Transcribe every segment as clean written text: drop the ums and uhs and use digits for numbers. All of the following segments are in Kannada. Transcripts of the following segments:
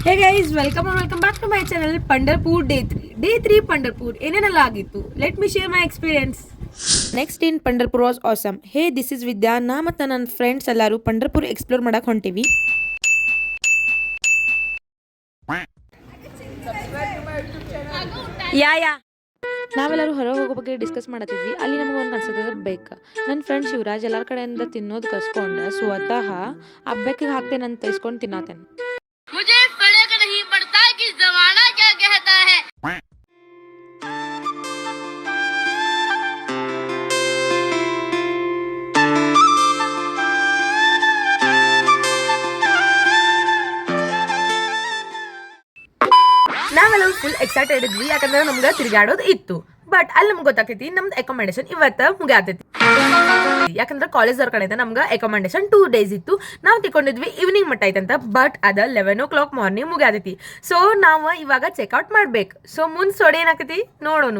Hey guys, welcome back to my channel Pandharpur Day 3. Day 3 Pandharpur. ಏನೇನೆಲ್ಲ ಆಗಿತ್ತು? Let me share my experience. Next in Pandharpur was awesome. Hey, this is Vidya. ನಾ ಮತ್ತು ನನ್ನ ಫ್ರೆಂಡ್ಸ್ ಎಲ್ಲರೂ ಪಂಢರ್ಪುರ್ ಎಕ್ಸ್ಪ್ಲೋರ್ ಮಾಡಕ್ಕೆ ಹೊಂಟಿವಿ. ಯಾ ನಾವೆಲ್ಲರೂ ಹೊರಗೆ ಹೋಗೋ ಬಗ್ಗೆ ಡಿಸ್ಕಸ್ ಮಾಡತ್ತಿದ್ವಿ. ಅಲ್ಲಿ ನಮಗೆ ಒಂದು ಅನ್ಸತ್ತದ ಬೇಕು. ನನ್ನ ಫ್ರೆಂಡ್ ಶಿವರಾಜ್ ಎಲ್ಲರ ಕಡೆಯಿಂದ ತಿನ್ನೋದು ಕಸ್ಕೊಂಡು ಸ್ವತಃ ಆ ಬೆಕ್ಕಿಗೆ ಹಾಕ್ತೇನಂತ ಇಸ್ಕೊಂಡು ತಿನ್ನತ್ತೇನೆ. ನಾವೆಲ್ಲ ಫುಲ್ ಎಕ್ಸೈಟೆಡ್ ಇದ್ವಿ, ಯಾಕಂದ್ರೆ ನಮ್ಗೆ ತಿರುಗಾಡೋದು ಇತ್ತು. ಬಟ್ ಅಲ್ಲಿ ನಮ್ಗೆ ಗೊತ್ತಾಗ್ತೈತಿ ನಮ್ದು ಅಕೊಮಡೇಷನ್ ಇವತ್ತು ಮುಗಿತೈತಿ. ಯಾಕಂದ್ರೆ ಕಾಲೇಜ್ ಅವ್ರ ಕಡೆ ನಮ್ಗೆ ಅಕೊಮಡೇಷನ್ 2 days ಇತ್ತು. ನಾವು ತಿಳ್ಕೊಂಡಿದ್ವಿ ಈವ್ನಿಂಗ್ ಮಟ್ಟ ಐತಂತ, ಬಟ್ ಅದ 11 o'clock ಮಾರ್ನಿಂಗ್ ಮುಗಿತೈತಿ. ಸೊ ನಾವು ಇವಾಗ ಚೆಕ್ಔಟ್ ಮಾಡ್ಬೇಕು. ಸೊ ಮುಂದೆ ಸೊಡೆ ಏನಾಗ್ತೈತಿ ನೋಡೋಣ.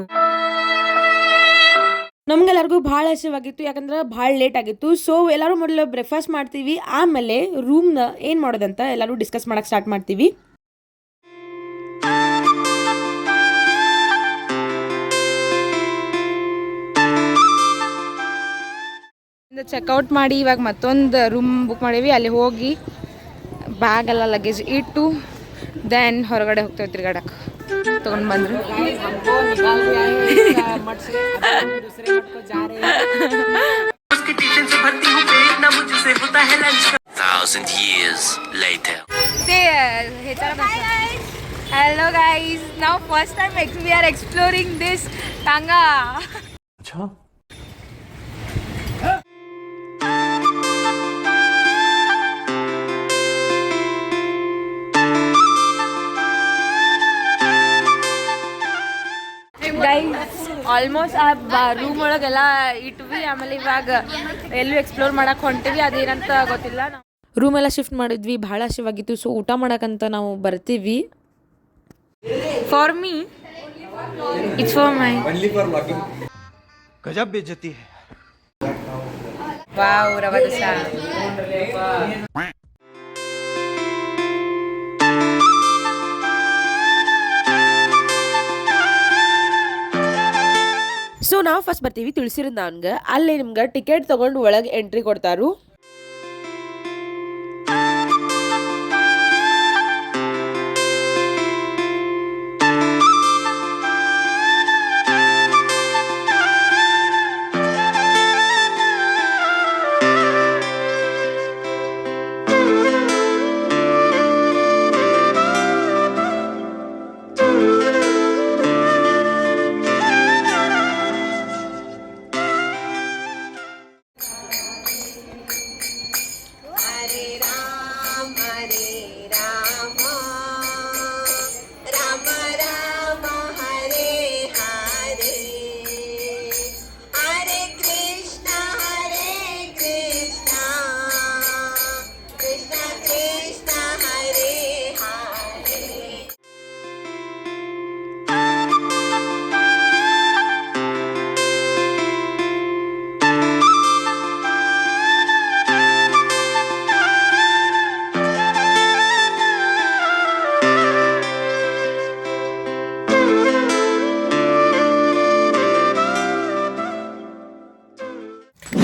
ನಮ್ಗೆಲ್ಲರಿಗೂ ಭಾಳ ಹಸಿವಾಗಿತ್ತು, ಯಾಕಂದ್ರೆ ಭಾಳ ಲೇಟ್ ಆಗಿತ್ತು. ಸೊ ಎಲ್ಲರೂ ಮೊದಲು ಬ್ರೇಕ್ಫಾಸ್ಟ್ ಮಾಡ್ತೀವಿ, ಆಮೇಲೆ ರೂಮ್ನ ಏನು ಮಾಡೋದಂತ ಎಲ್ಲರೂ ಡಿಸ್ಕಸ್ ಮಾಡಕ್ಕೆ ಸ್ಟಾರ್ಟ್ ಮಾಡ್ತೀವಿ. ಚೆಕ್ಔಟ್ ಮಾಡಿ ಇವಾಗ ಮತ್ತೊಂದು ರೂಮ್ ಬುಕ್ ಮಾಡೀವಿ. ಅಲ್ಲಿ ಹೋಗಿ ಬ್ಯಾಗ್ ಎಲ್ಲ ಲಗೇಜ್ ಇಟ್ಟು ದೆನ್ ಹೊರಗಡೆ ಹೋಗ್ತೇವೆ ತಿರ್ಗಾಡಕ್ಕೆ. ತೊಗೊಂಡು ಬಂದ್ರು Hello guys, now first time we are exploring this Tanga. Guys almost ಆ ರೂಮ್ ಒಳಗೆಲ್ಲ ಇಟ್ವಿ. ಆಮೇಲೆ ಇವಾಗ ಎಲ್ಲೂ ಎಕ್ಸ್ಪ್ಲೋರ್ ಮಾಡಕ್ಕೆ ಹೊಂಟಿವಿ, ಅದೇನಂತ ಗೊತ್ತಿಲ್ಲ. ರೂಮ್ ಎಲ್ಲ ಶಿಫ್ಟ್ ಮಾಡಿದ್ವಿ, ಭಾಳ ಹಸಿವಾಗಿತ್ತು. ಸೊ ಊಟ ಮಾಡಕ್ಕಂತ ನಾವು ಬರ್ತೀವಿ. For me it's for my ಗಜಬ್ ಬೇಜತಿ ಹೈ. ವಾವ್, ರವಾ ದೋಸಾ. ಸೊ ನಾವು ಫಸ್ಟ್ ಬರ್ತೀವಿ ತುಳಸಿ ವೃಂದಾವನ್ಗೆ. ಅಲ್ಲಿ ನಿಮ್ಗೆ ಟಿಕೆಟ್ ತೊಗೊಂಡು ಒಳಗೆ ಎಂಟ್ರಿ ಕೊಡ್ತಾರು.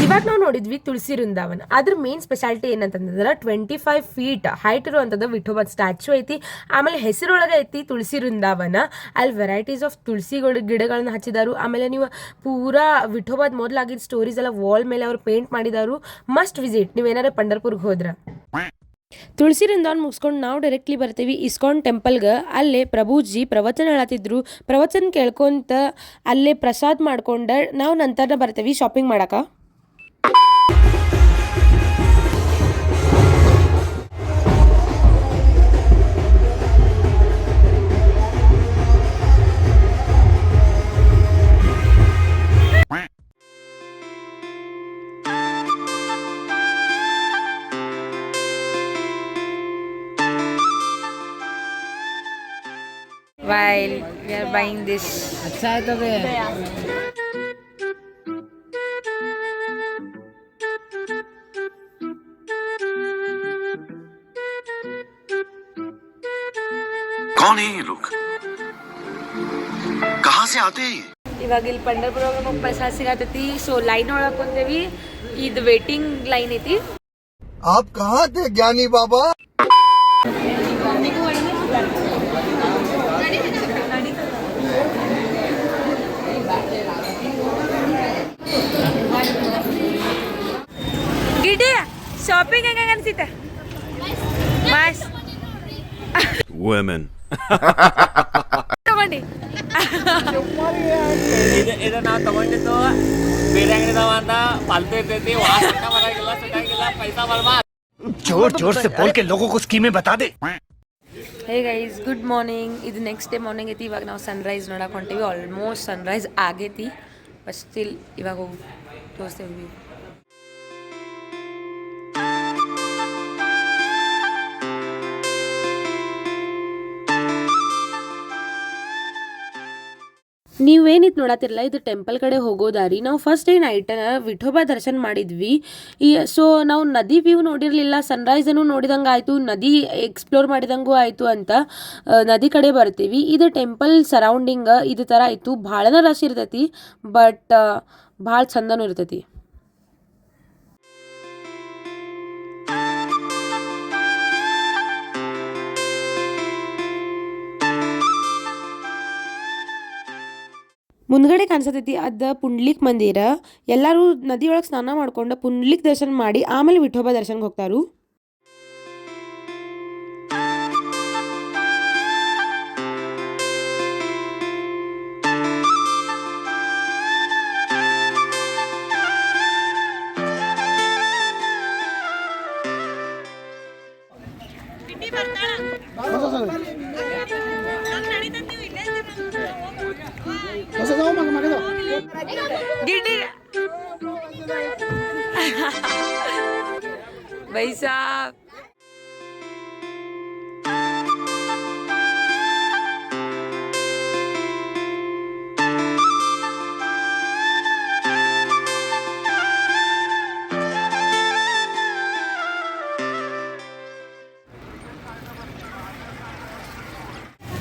ಇವಾಗ ನಾವು ನೋಡಿದ್ವಿ ತುಳಸಿ ವೃಂದಾವನ. ಅದ್ರ ಮೇನ್ ಸ್ಪೆಷಾಲಿಟಿ ಏನಂತಂದ್ರೆ 25 feet ಹೈಟ್ ಇರುವಂಥದ್ದು ವಿಠೋಬಾ ಸ್ಟ್ಯಾಚು ಐತಿ. ಆಮೇಲೆ ಹೆಸರೊಳಗೆ ಐತಿ ತುಳಸಿ ವೃಂದಾವನ. ಅಲ್ಲಿ ವೆರೈಟೀಸ್ ಆಫ್ ತುಳಸಿಗಳು ಗಿಡಗಳನ್ನ ಹಚ್ಚಿದಾರು. ಆಮೇಲೆ ನೀವು ಪೂರಾ ವಿಠೋಬಾದ್ ಮೊದಲಾಗಿದ್ದ ಸ್ಟೋರೀಸ್ ಎಲ್ಲ ವಾಲ್ ಮೇಲೆ ಅವ್ರು ಪೇಂಟ್ ಮಾಡಿದಾರು. ಮಸ್ಟ್ ವಿಸಿಟ್ ನೀವೇನಾರ ಪಂಢರ್ಪುರ್ಗೆ ಹೋದ್ರೆ. ತುಳಸಿ ವೃಂದಾವನ್ ಮುಗಿಸ್ಕೊಂಡು ನಾವು ಡೈರೆಕ್ಟ್ಲಿ ಬರ್ತೀವಿ ಇಸ್ಕಾನ್ ಟೆಂಪಲ್ಗೆ. ಅಲ್ಲೇ ಪ್ರಭುಜಿ ಪ್ರವಚನ ಹೇಳತ್ತಿದ್ರು. ಪ್ರವಚನ ಕೇಳ್ಕೊಂತ ಅಲ್ಲೇ ಪ್ರಸಾದ್ ಮಾಡ್ಕೊಂಡು ನಾವು ನಂತರ ಬರ್ತೀವಿ ಶಾಪಿಂಗ್ ಮಾಡಕ್ಕೆ. While we are buying this, अच्छा है तो कौन है ये लोग? कहाँ से आते हैं? ಇವಾಗ ಇಲ್ಲಿ ಪಂಡರ್ಪುರ ಹೋಗಿ ಪ್ರಸಾದ ಸಿಗತೈತಿ. ಸೊ ಲೈನ್ ಒಳಗೆ ಕುಂತೇವಿ. ಇದು ವೇಟಿಂಗ್ ಲೈನ್ ಐತಿ. आप कहाँ थे ज्ञानी बाबा? ಗಿಡಿ ಶಾಪಿಂಗ್ ಹೆಂಗ ಅನ್ಸಿತ್ತೆ? ಮಸ್ತ್ Women. ತಗೊಂಡಿ. ಇದು ನಾವು ತಗೊಂಡಿದ್ದು ಬೇರೆ ಅಂಗಡಿದವ ಅಂತ ಪಾಲ್ತು ಇರ್ತೈತಿ. ವಾಸ ಬರಾಗಿಲ್ಲ, ಸಿಗಾಗಿಲ್ಲ, ಪೈಸಾ ಬರ್ಬಾರ್ದು. जोर जोर से बोल के लोगों को स्कीमें बता दे. Hey guys, good morning. ಇದು ನೆಕ್ಸ್ಟ್ ಡೇ ಮಾರ್ನಿಂಗ್ ಐತಿ. ಇವಾಗ ನಾವು ಸನ್ರೈಸ್ ನೋಡಕ್ಕೆ ಹೊಂಟೀವಿ. ಆಲ್ಮೋಸ್ಟ್ ಸನ್ರೈಸ್ ಆಗೈತಿ, ಬಟ್ ಸ್ಟಿಲ್ ಇವಾಗ ಹೋಗಿ ತೋರಿಸ್ತೇವೆ. ನೀವೇನಿತ್ತು ನೋಡತ್ತಿರಲ್ಲ, ಇದು ಟೆಂಪಲ್ ಕಡೆ ಹೋಗೋ ದಾರಿ. ನಾವು ಫಸ್ಟ್ ಡೇ ನೈಟ್ ವಿಠೋಬಾ ದರ್ಶನ ಮಾಡಿದ್ವಿ. ಸೊ ನಾವು ನದಿ ವ್ಯೂ ನೋಡಿರಲಿಲ್ಲ, ಸನ್ರೈಸನ್ನು ನೋಡಿದಂಗೆ ಆಯಿತು, ನದಿ ಎಕ್ಸ್ಪ್ಲೋರ್ ಮಾಡಿದಂಗೂ ಆಯಿತು ಅಂತ ನದಿ ಕಡೆ ಬರ್ತೀವಿ. ಇದು ಟೆಂಪಲ್ ಸರೌಂಡಿಂಗ್ ಇದು ಥರ ಇತ್ತು. ಭಾಳನ ರಶ್ ಇರ್ತೈತಿ, ಬಟ್ ಭಾಳ ಚಂದನೂ ಇರ್ತೈತಿ. ಮುಂದ್ಗಡೆ ಕಾಣಿಸತೈತಿ ಅದು ಪುಂಡ್ಲಿಕ್ ಮಂದಿರ. ಎಲ್ಲರೂ ನದಿಯೊಳಗೆ ಸ್ನಾನ ಮಾಡ್ಕೊಂಡು ಪುಂಡ್ಲಿಕ್ ದರ್ಶನ ಮಾಡಿ ಆಮೇಲೆ ವಿಠೋಬಾ ದರ್ಶನಕ್ಕೆ ಹೋಗ್ತಾರು. ಗಿಡ್ಡಿ भाई साहब,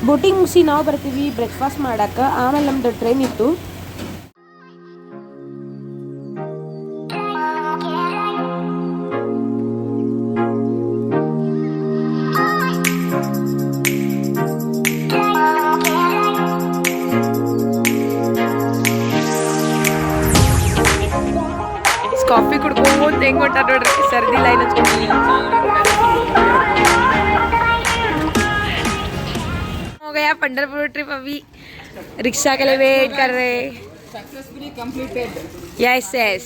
ಬೋಟಿಂಗ್ ಮುಗಿಸಿ ನಾವು ಬರ್ತೀವಿ ಬ್ರೇಕ್ಫಾಸ್ಟ್ ಮಾಡಕ್ಕೆ. ಆಮೇಲೆ ನಮ್ದು ಟ್ರೈನ್ ಇತ್ತು. ಕಾಫಿ ಕುಡ್ಕೊಂಡು ಹೆಂಗ್ ಹೊಂಟ ನೋಡ್ರಿ, ಸರ್ದಿ ಲೈನ್ हो गया पंढरपुर ट्रिप. अभी रिक्शा के लिए वेट कर रहे. Successfully completed. Yes yes.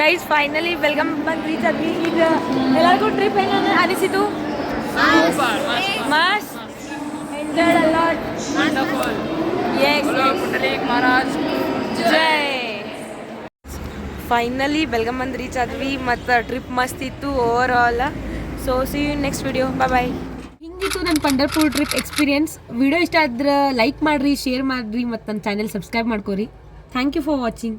Guys finally welcome reach ಆದ್ವಿ. ಈಗ ಎಲ್ಲರಿಗೂ ಟ್ರಿಪ್ ಹೆಂಗೆ ಅನಿಸಿತು? ಮಸ್ತ್ enjoyed a lot. Wonderful. Yes Pundalik Maharaj ಜೈ. ಫೈನಲಿ ಬೆಲ್ಗಮ್ ಬಂದು ರೀಚ್ ಆದ್ವಿ ಮತ್ತು ಟ್ರಿಪ್ ಮಸ್ತ್ ಇತ್ತು overall. So see you next video. Bye. ಹಿಂಗಿತ್ತು ನನ್ನ ಪಂಢರ್ಪುರ್ ಟ್ರಿಪ್ ಎಕ್ಸ್ಪೀರಿಯನ್ಸ್. ವಿಡಿಯೋ ಇಷ್ಟ ಆದ್ರೆ ಲೈಕ್ ಮಾಡಿರಿ, ಶೇರ್ ಮಾಡಿರಿ ಮತ್ತು ನನ್ನ ಚಾನೆಲ್ ಸಬ್ಸ್ಕ್ರೈಬ್ ಮಾಡ್ಕೋರಿ. Thank you for watching.